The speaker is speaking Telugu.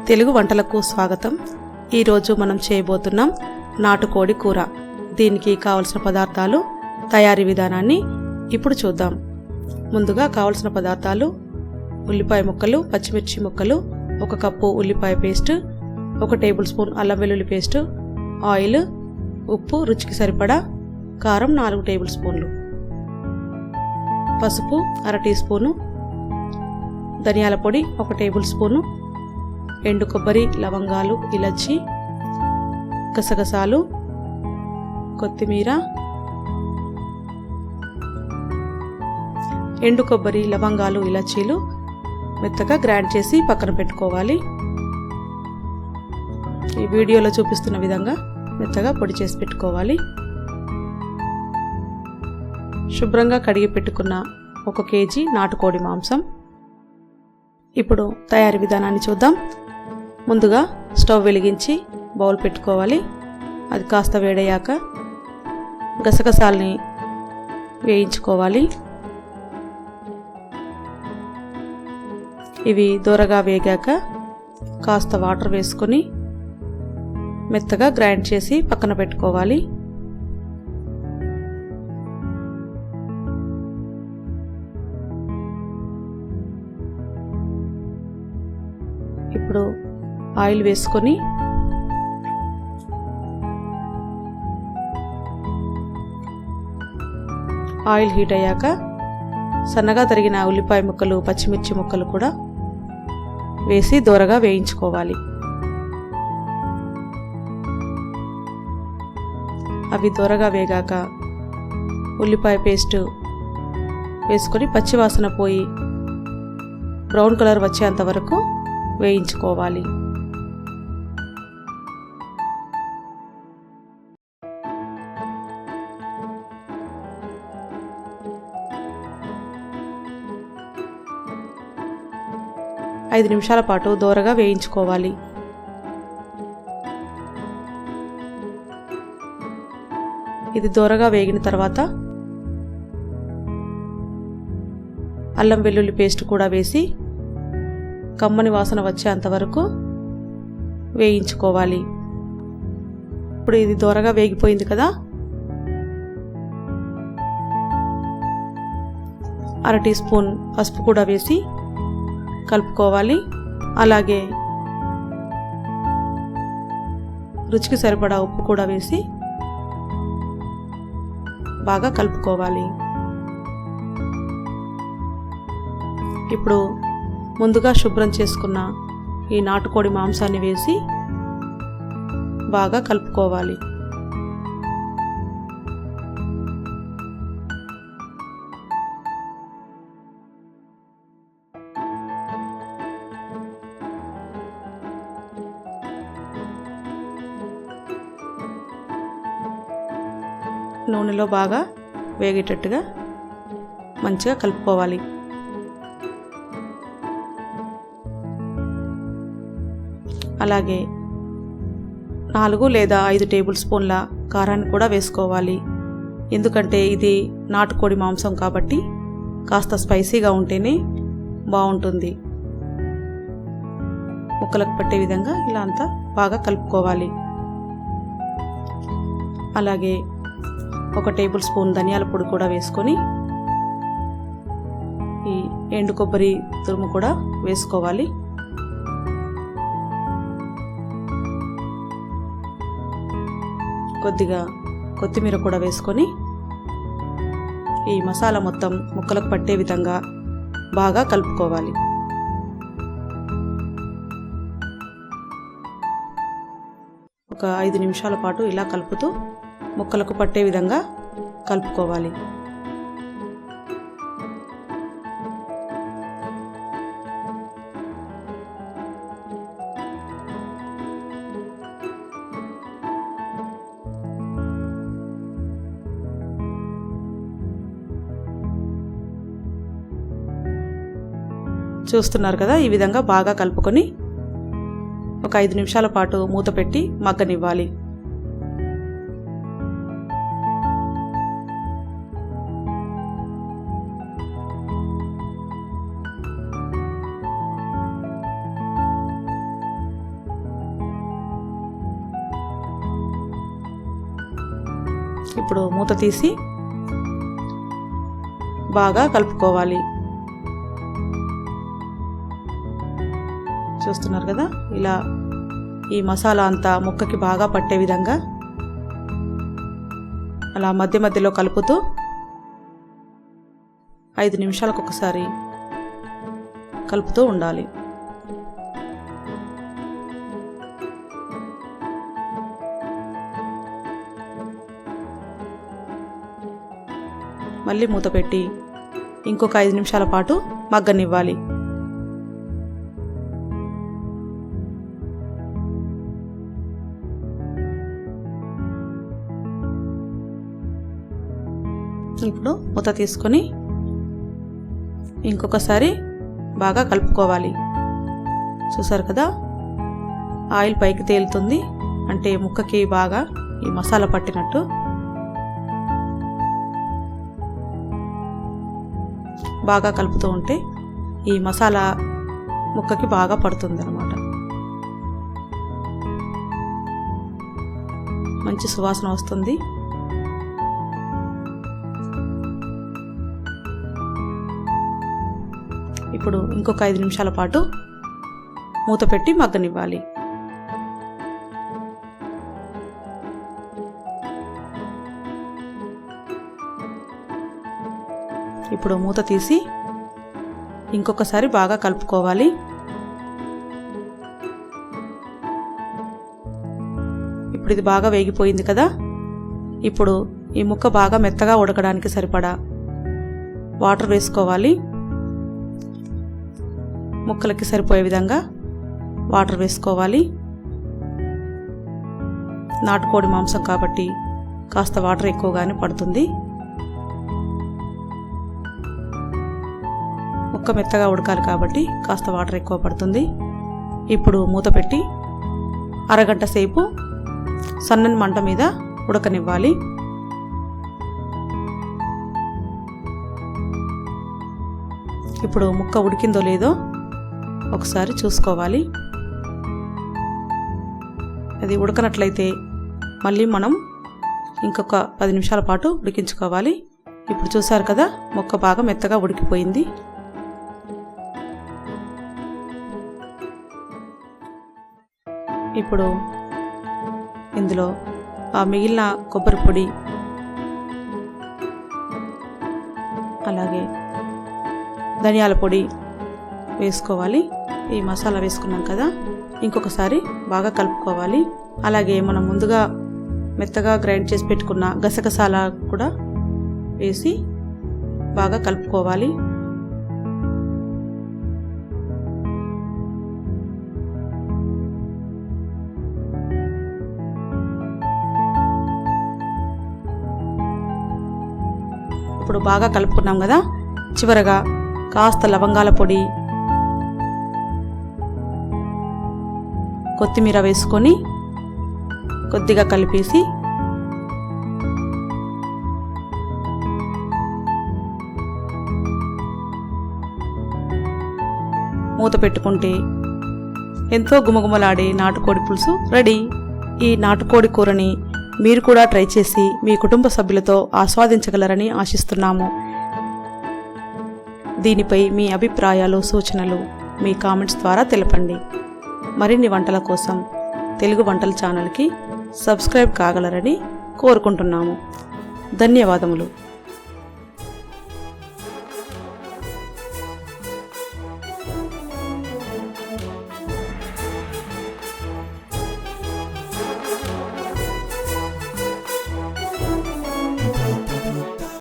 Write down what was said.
తెలుగు వంటలకు స్వాగతం. ఈరోజు మనం చేయబోతున్నాం నాటుకోడి కూర. దీనికి కావలసిన పదార్థాలు, తయారీ విధానాన్ని ఇప్పుడు చూద్దాం. ముందుగా కావలసిన పదార్థాలు: ఉల్లిపాయ ముక్కలు, పచ్చిమిర్చి ముక్కలు, 1 కప్పు ఉల్లిపాయ పేస్ట్, 1 టేబుల్ స్పూన్ అల్లం వెల్లుల్లి పేస్ట్, ఆయిల్, ఉప్పు రుచికి సరిపడా, కారం 4 టేబుల్ స్పూన్లు, పసుపు 1/2 టీ స్పూను, ధనియాల పొడి 1 టేబుల్ స్పూను, ఎండు కొబ్బరి, లవంగాలు, ఇలాచి, గసగసాలు, కొత్తిమీర. ఎండు కొబ్బరి, లవంగాలు, ఇలాచీలు మెత్తగా గ్రైండ్ చేసి పక్కన పెట్టుకోవాలి. ఈ వీడియోలో చూపిస్తున్న విధంగా మెత్తగా పొడి చేసి పెట్టుకోవాలి. శుభ్రంగా కడిగి పెట్టుకున్న 1 కేజీ నాటుకోడి మాంసం. ఇప్పుడు తయారీ విధానాన్ని చూద్దాం. ముందుగా స్టవ్ వెలిగించి బౌల్ పెట్టుకోవాలి. అది కాస్త వేడయ్యాక గసగసాలని వేయించుకోవాలి. ఇవి దూరగా వేగాక కాస్త వాటర్ వేసుకొని మెత్తగా గ్రైండ్ చేసి పక్కన పెట్టుకోవాలి. ఇప్పుడు ఆయిల్ వేసుకొని ఆయిల్ హీట్ అయ్యాక సన్నగా తరిగిన ఉల్లిపాయ ముక్కలు, పచ్చిమిర్చి ముక్కలు కూడా వేసి దూరగా వేయించుకోవాలి. అవి దూరగా వేగాక ఉల్లిపాయ పేస్ట్ వేసుకొని పచ్చివాసన పోయి బ్రౌన్ కలర్ వచ్చేంత వరకు వేయించుకోవాలి. ఐదు నిమిషాల పాటు దోరగా వేయించుకోవాలి. ఇది దోరగా వేగిన తర్వాత అల్లం వెల్లుల్లి పేస్ట్ కూడా వేసి కమ్మని వాసన వచ్చేంత వరకు వేయించుకోవాలి. ఇప్పుడు ఇది దోరగా వేగిపోయింది కదా, 1/2 టీ స్పూన్ పసుపు కూడా వేసి కలుపుకోవాలి. అలాగే రుచికి సరిపడా ఉప్పు కూడా వేసి బాగా కలుపుకోవాలి. ఇప్పుడు ముందుగా శుభ్రం చేసుకున్న ఈ నాటుకోడి మాంసాన్ని వేసి బాగా కలుపుకోవాలి. నూనెలో బాగా వేగేటట్టుగా మంచిగా కలుపుకోవాలి. అలాగే 4 లేదా 5 టేబుల్ స్పూన్ల కారాన్ని కూడా వేసుకోవాలి. ఎందుకంటే ఇది నాటుకోడి మాంసం కాబట్టి కాస్త స్పైసీగా ఉంటేనే బాగుంటుంది. ముక్కలకు పట్టే విధంగా ఇలా అంతా బాగా కలుపుకోవాలి. అలాగే 1 టేబుల్ స్పూన్ ధనియాల పొడి కూడా వేసుకొని ఈ ఎండు కొబ్బరి తురుము కూడా వేసుకోవాలి. కొద్దిగా కొత్తిమీర కూడా వేసుకొని ఈ మసాలా మొత్తం ముక్కలకు పట్టే విధంగా బాగా కలుపుకోవాలి. ఒక 5 నిమిషాల పాటు ఇలా కలుపుతూ ముక్కలకు పట్టే విధంగా కలుపుకోవాలి. చూస్తున్నారు కదా, ఈ విధంగా బాగా కలుపుకొని ఒక 5 నిమిషాల పాటు మూత పెట్టి మగ్గనివ్వాలి. ఇప్పుడు మూత తీసి బాగా కలుపుకోవాలి. చూస్తున్నారు కదా, ఇలా ఈ మసాలా అంతా ముక్కకి బాగా పట్టే విధంగా అలా మధ్య మధ్యలో కలుపుతూ 5 నిమిషాలకు ఒకసారి కలుపుతూ ఉండాలి. మళ్ళీ మూత పెట్టి ఇంకొక 5 నిమిషాల పాటు మగ్గనివ్వాలి. ఇప్పుడు మూత తీసుకొని ఇంకొకసారి బాగా కలుపుకోవాలి. చూసారు కదా, ఆయిల్ పైకి తేలుతుంది, అంటే ముక్కకి బాగా ఈ మసాలా పట్టినట్టు. బాగా కలుపుతూ ఉంటే ఈ మసాలా ముక్కకి బాగా పడుతుంది అన్నమాట. మంచి సువాసన వస్తుంది. ఇప్పుడు ఇంకొక 5 నిమిషాల పాటు మూత పెట్టి మగ్గనివ్వాలి. ఇప్పుడు మూత తీసి ఇంకొకసారి బాగా కలుపుకోవాలి. ఇప్పుడు ఇది బాగా వేగిపోయింది కదా. ఇప్పుడు ఈ ముక్క బాగా మెత్తగా ఉడకడానికి సరిపడా వాటర్ వేసుకోవాలి. ముక్కలకి సరిపోయే విధంగా వాటర్ వేసుకోవాలి. నాటుకోడి మాంసం కాబట్టి కాస్త వాటర్ ఎక్కువగానే పడుతుంది. ముక్క మెత్తగా ఉడకాలి కాబట్టి కాస్త వాటర్ ఎక్కువ పడుతుంది. ఇప్పుడు మూత పెట్టి అరగంట సేపు సన్నని మంట మీద ఉడకనివ్వాలి. ఇప్పుడు ముక్క ఉడికిందో లేదో ఒకసారి చూసుకోవాలి. అది ఉడకనట్లయితే మళ్ళీ మనం ఇంకొక 10 నిమిషాల పాటు ఉడికించుకోవాలి. ఇప్పుడు చూసారు కదా, ముక్క బాగా మెత్తగా ఉడికిపోయింది. ఇప్పుడు ఇందులో ఆ మిగిలిన కొబ్బరి పొడి, అలాగే ధనియాల పొడి వేసుకోవాలి. ఈ మసాలా వేసుకున్నాం కదా, ఇంకొకసారి బాగా కలుపుకోవాలి. అలాగే మనం ముందుగా మెత్తగా గ్రైండ్ చేసి పెట్టుకున్న గసగసాల కూడా వేసి బాగా కలుపుకోవాలి. ఇప్పుడు బాగా కలుపుకున్నాం కదా, చివరగా కాస్త లవంగాల పొడి, కొత్తిమీర వేసుకొని కొద్దిగా కలిపేసి మూత పెట్టుకుంటే ఎంతో గుమగుమలాడే నాటుకోడి పులుసు రెడీ. ఈ నాటుకోడి కూరని మీరు కూడా ట్రై చేసి మీ కుటుంబ సభ్యులతో ఆస్వాదించగలరని ఆశిస్తున్నాము. దీనిపై మీ అభిప్రాయాలు, సూచనలు మీ కామెంట్స్ ద్వారా తెలపండి. మరిన్ని వంటల కోసం తెలుగు వంటల ఛానల్కి సబ్స్క్రైబ్ కాగలరని కోరుకుంటున్నాము. ధన్యవాదములు.